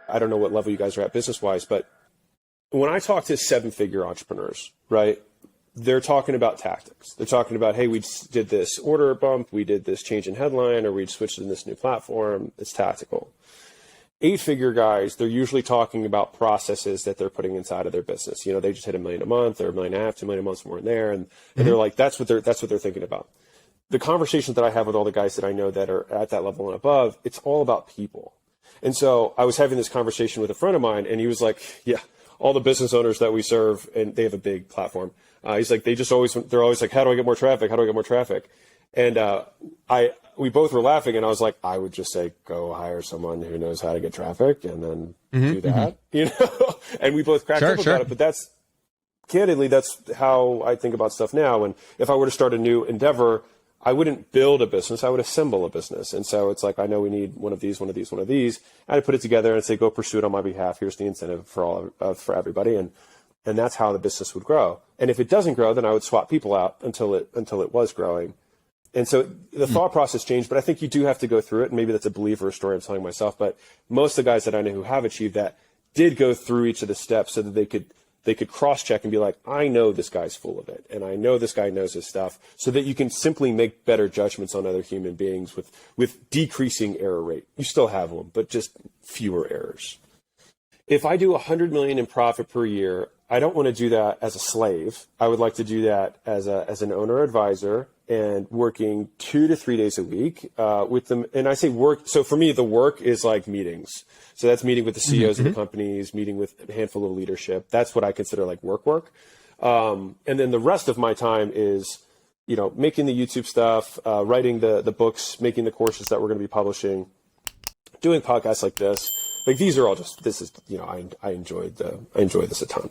I don't know what level you guys are at business-wise, but when I talk to 7-figure entrepreneurs, right, they're talking about tactics. They're talking about, hey, we did this order bump, we did this change in headline, or we switched to this new platform. It's tactical. 8-figure guys, they're usually talking about processes that they're putting inside of their business. You know, they just hit $1 million a month or $1.5 million, $2 million a month, somewhere in there, and they're like, that's what they're thinking about. The conversations that I have with all the guys that I know that are at that level and above, it's all about people. And so I was having this conversation with a friend of mine, and he was like, yeah, all the business owners that we serve, and they have a big platform. He's like, they're always like, how do I get more traffic? How do I get more traffic? And we both were laughing, and I was like, I would just say, go hire someone who knows how to get traffic, and then do that, you know? And we both cracked up about it, but that's how I think about stuff now. And if I were to start a new endeavor, I wouldn't build a business, I would assemble a business. And so it's like, I know we need one of these, one of these, one of these. And I put it together and say, go pursue it on my behalf. Here's the incentive for everybody. And that's how the business would grow. And if it doesn't grow, then I would swap people out until it was growing. And so the thought process changed, but I think you do have to go through it. And maybe that's a belief or a story I'm telling myself. But most of the guys that I know who have achieved that did go through each of the steps so that they could cross-check and be like, I know this guy's full of it, and I know this guy knows his stuff, so that you can simply make better judgments on other human beings with decreasing error rate. You still have them, but just fewer errors. If I do 100 million in profit per year, I don't want to do that as a slave. I would like to do that as an owner advisor and working 2 to 3 days a week with them. And I say work. So for me, the work is like meetings. So that's meeting with the CEOs of the companies, meeting with a handful of leadership. That's what I consider like work. And then the rest of my time is, you know, making the YouTube stuff, writing the books, making the courses that we're going to be publishing, doing podcasts like this. Like these are all just, this is, you know, I enjoy this a ton.